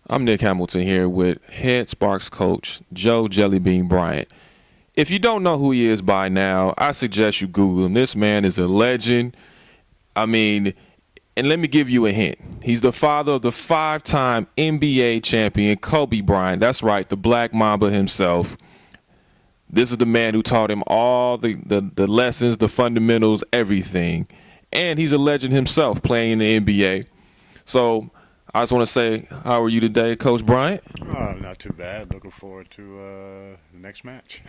I'm Nick Hamilton here with head Sparks coach Joe Jellybean Bryant. If you don't know who he is by now, I suggest you Google him. This man is a legend. I mean, and let me give you a hint. He's the father of the five-time NBA champion Kobe Bryant. That's right, the Black Mamba himself. This is the man who taught him all the lessons, the fundamentals, everything. And he's a legend himself playing in the NBA. So I just want to say, how are you today, Coach Bryant? Oh, not too bad. Looking forward to the next match.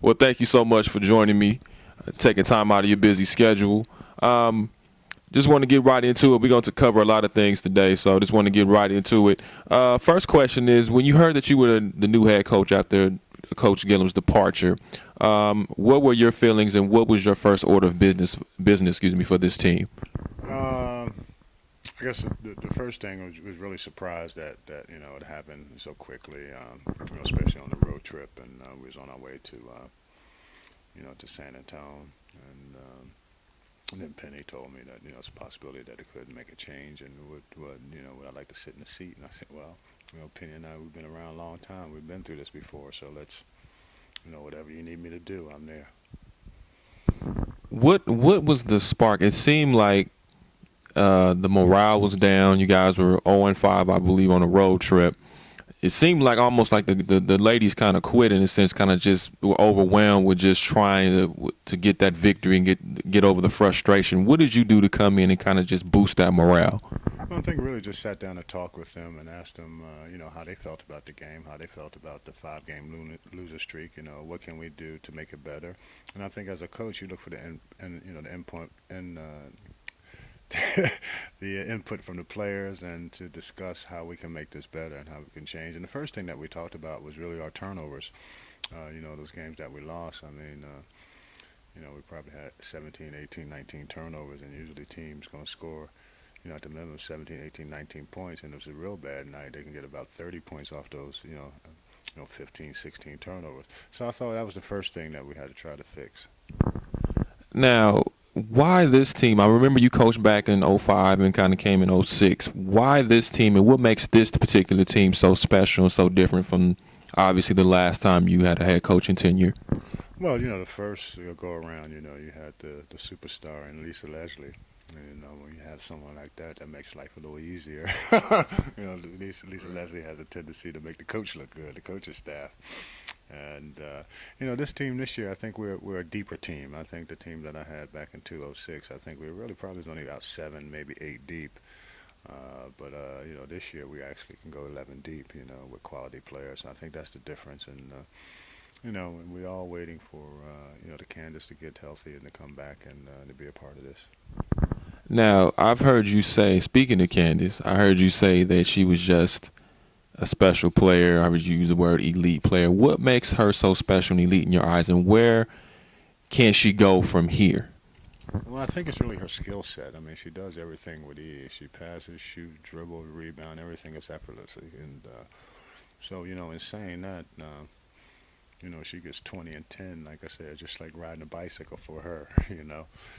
Well, thank you so much for joining me, taking time out of your busy schedule. Just want to get right into it. We're going to cover a lot of things today, so I just want to get right into it. First question is, when you heard that you were the new head coach after Coach Gillum's departure, what were your feelings and what was your first order of business, for this team? I guess the first thing was really surprised that it happened so quickly, especially on the road trip, and we was on our way to San Antonio, and then Penny told me that it's a possibility that it could make a change, and would I like to sit in the seat? And I said, well, Penny and I, we've been around a long time, we've been through this before, so let's whatever you need me to do, I'm there. What was the spark? It seemed like the morale was down. You guys were 0-5, I believe, on a road trip. It seemed like almost like the ladies kind of quit in a sense, kind of just were overwhelmed with just trying to get that victory and get over the frustration. What did you do to come in and kind of just boost that morale? Well, I think really just sat down and talked with them and asked them, how they felt about the game, how they felt about the 5-game loser streak. What can we do to make it better? And I think as a coach, you look for the the input and the input from the players and to discuss how we can make this better and how we can change. And the first thing that we talked about was really our turnovers. Those games that we lost, I mean, we probably had 17, 18, 19 turnovers, and usually teams going to score, at the minimum 17, 18, 19 points, and if it's a real bad night, they can get about 30 points off those, 15, 16 turnovers. So I thought that was the first thing that we had to try to fix. Now, why this team? I remember you coached back in 05 and kind of came in 06. Why this team, and what makes this particular team so special and so different from obviously the last time you had a head coaching tenure? Well, the first go around, you had the superstar and Lisa Leslie. And, when you have someone like that, that makes life a little easier. Lisa Leslie has a tendency to make the coach look good, the coaching staff. And, this team this year, I think we're a deeper team. I think the team that I had back in 2006, I think we really probably only about 7, maybe 8 deep. But this year we actually can go 11 deep, with quality players. And I think that's the difference. And, and we're all waiting for, the Candace to get healthy and to come back and to be a part of this. Now, I've heard you say, speaking of Candace, I heard you say that she was just a special player. I heard you use the word elite player. What makes her so special and elite in your eyes, and where can she go from here? Well, I think it's really her skill set. I mean, she does everything with ease. She passes, shoots, dribbles, rebound, everything is effortlessly. And so, in saying that, she gets 20 and 10, like I said, just like riding a bicycle for her,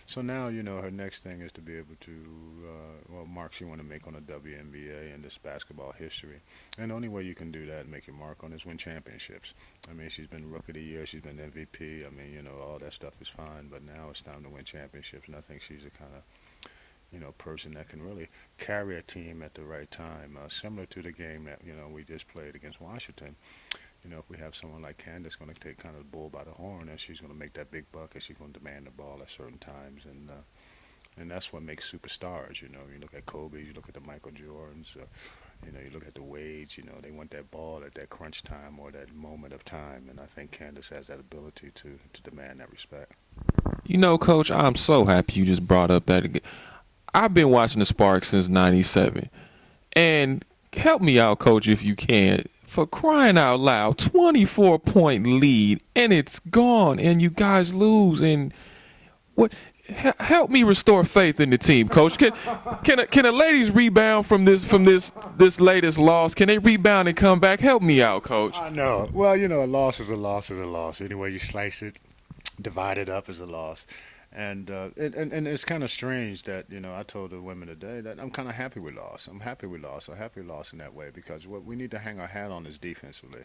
So now, her next thing is to be able to, mark she want to make on a WNBA and this basketball history. And the only way you can do that and make your mark on is win championships. I mean, she's been Rookie of the Year, she's been MVP. I mean, all that stuff is fine, but now it's time to win championships. And I think she's the kind of, person that can really carry a team at the right time, similar to the game that, we just played against Washington. If we have someone like Candace going to take kind of the bull by the horn, and she's going to make that big buck, and she's going to demand the ball at certain times, and that's what makes superstars. You look at Kobe, you look at the Michael Jordans, you look at the Wades. They want that ball at that crunch time or that moment of time, and I think Candace has that ability to demand that respect. Coach, I'm so happy you just brought up that again. I've been watching the Sparks since '97, and help me out, Coach, if you can. For crying out loud, 24-point lead, and it's gone, and you guys lose. And what? Help me restore faith in the team, Coach. Can the ladies rebound from this latest loss? Can they rebound and come back? Help me out, Coach. I know. Well, a loss is a loss is a loss. Any way you slice it, divide it up is a loss. And it's kind of strange that I told the women today that I'm kind of happy we lost. I'm happy we lost. I'm happy we lost in that way because what we need to hang our hat on is defensively,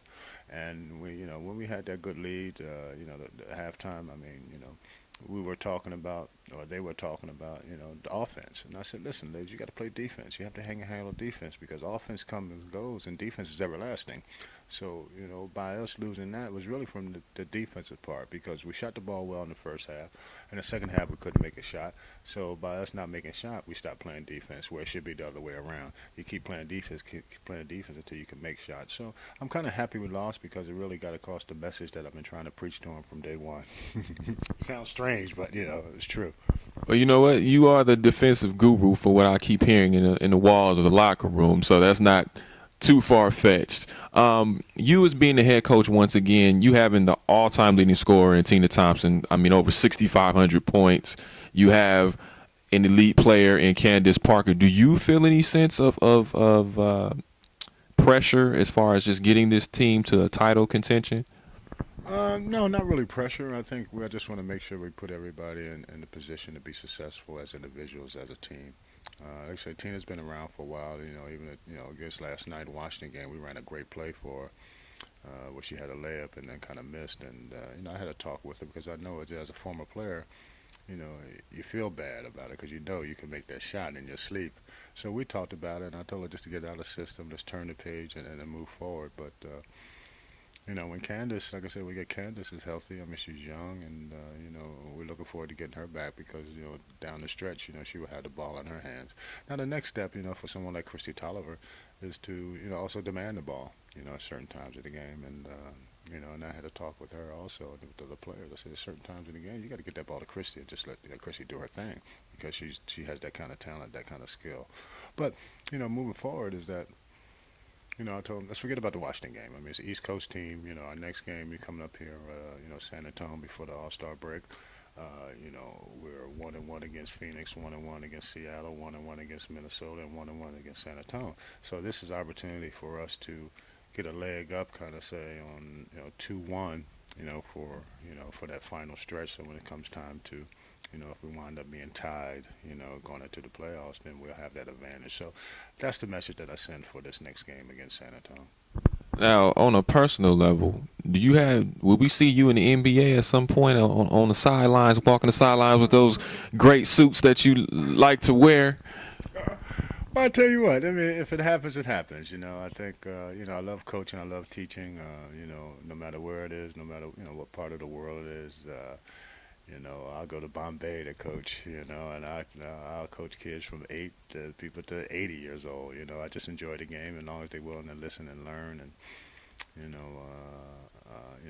and when we had that good lead, the halftime. I mean, we were talking about, or they were talking about, the offense. And I said, listen, ladies, you got to play defense. You have to hang your hat on defense because offense comes and goes, and defense is everlasting. So, by us losing that was really from the defensive part because we shot the ball well in the first half. In the second half, we couldn't make a shot. So, by us not making a shot, we stopped playing defense where it should be the other way around. You keep playing defense, keep playing defense until you can make shots. So, I'm kind of happy we lost because it really got across the message that I've been trying to preach to them from day one. Sounds strange, but, it's true. Well, you know what? You are the defensive guru for what I keep hearing in the walls of the locker room, so that's not too far fetched. You as being the head coach once again, you having the all-time leading scorer in Tina Thompson. I mean, over 6,500 points. You have an elite player in Candace Parker. Do you feel any sense of pressure as far as just getting this team to a title contention? No, not really pressure. I think we just want to make sure we put everybody in the position to be successful as individuals, as a team. Like I said, Tina's been around for a while. Even against last night Washington game, we ran a great play for her, where she had a layup and then kind of missed. And I had a talk with her because I know as a former player, you know, you feel bad about it because you can make that shot in your sleep. So we talked about it, and I told her just to get out of the system, just turn the page and then move forward. But when Candace, like I said, we get Candace is healthy. I mean, she's young, and we're looking forward to getting her back because down the stretch, she will have the ball in her hands. Now the next step, for someone like Christy Tolliver, is to also demand the ball, at certain times of the game, and I had a talk with her also, with the other players. I said, at certain times in the game, you got to get that ball to Christy and just let Christy do her thing because she has that kind of talent, that kind of skill. But moving forward is that I told him, let's forget about the Washington game. I mean, it's an East Coast team. Our next game, we're coming up here, San Antonio before the All-Star break. We're 1-1 against Phoenix, 1-1 against Seattle, 1-1 against Minnesota, and 1-1 against San Antonio. So this is opportunity for us to get a leg up, kind of say on 2-1, for that final stretch. So when it comes time to if we wind up being tied, going into the playoffs, then we'll have that advantage. So that's the message that I send for this next game against San Antonio. Now, on a personal level, will we see you in the NBA at some point on the sidelines, walking the sidelines with those great suits that you like to wear? Well, I tell you what, I mean, if it happens, it happens. I think, I love coaching, I love teaching, no matter where it is, no matter, what part of the world it is. I'll go to Bombay to coach, and I'll coach kids from 8 to people to 80 years old. I just enjoy the game as long as they're willing to listen and learn. And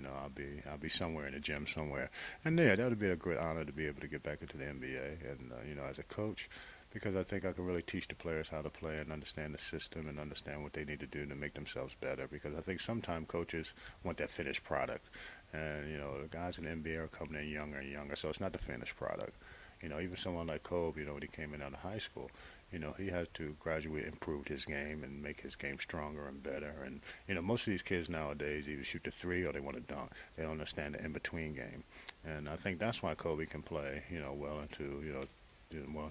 I'll be somewhere in the gym somewhere. And yeah, that would be a great honor to be able to get back into the NBA. And as a coach, because I think I can really teach the players how to play and understand the system and understand what they need to do to make themselves better. Because I think sometimes coaches want that finished product. And, the guys in the NBA are coming in younger and younger, so it's not the finished product. Even someone like Kobe, when he came in out of high school, he has to gradually improve his game and make his game stronger and better. And, most of these kids nowadays either shoot the three or they want to dunk. They don't understand the in-between game. And I think that's why Kobe can play, well into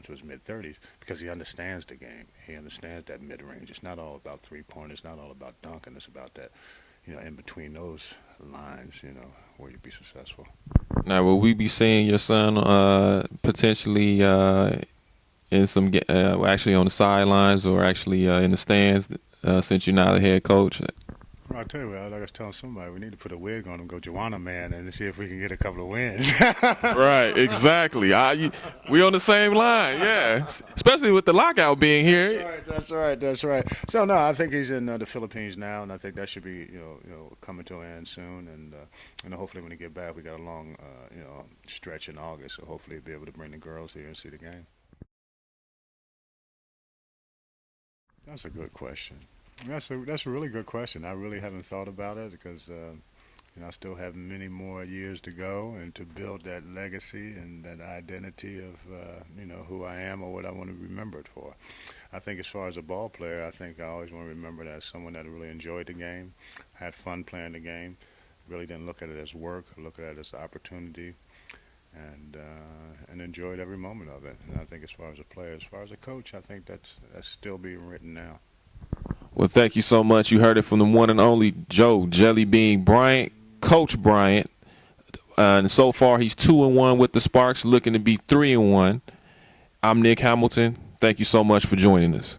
his mid-30s because he understands the game. He understands that mid-range. It's not all about three-pointers. It's not all about dunking. It's about that in between those lines, where you be successful. Now, will we be seeing your son potentially in actually on the sidelines or actually in the stands since you're now the head coach? Well, I'll tell you what, like I was telling somebody, we need to put a wig on him, go Joanna Man, and see if we can get a couple of wins. Right, exactly. We on the same line, yeah. Especially with the lockout being here. Right, that's right. So no, I think he's in the Philippines now, and I think that should be coming to an end soon, and hopefully when he get back, we got a long stretch in August, so hopefully he'll be able to bring the girls here and see the game. That's a good question. That's a really good question. I really haven't thought about it because I still have many more years to go and to build that legacy and that identity of who I am or what I want to be remembered for. I think as far as a ball player, I think I always want to remember that as someone that really enjoyed the game, had fun playing the game, really didn't look at it as work, look at it as an opportunity, and enjoyed every moment of it. And I think as far as a player, as far as a coach, I think that's still being written now. Well, thank you so much. You heard it from the one and only Joe Jellybean Bryant, Coach Bryant. And so far, he's 2-1 with the Sparks, looking to be 3-1. I'm Nick Hamilton. Thank you so much for joining us.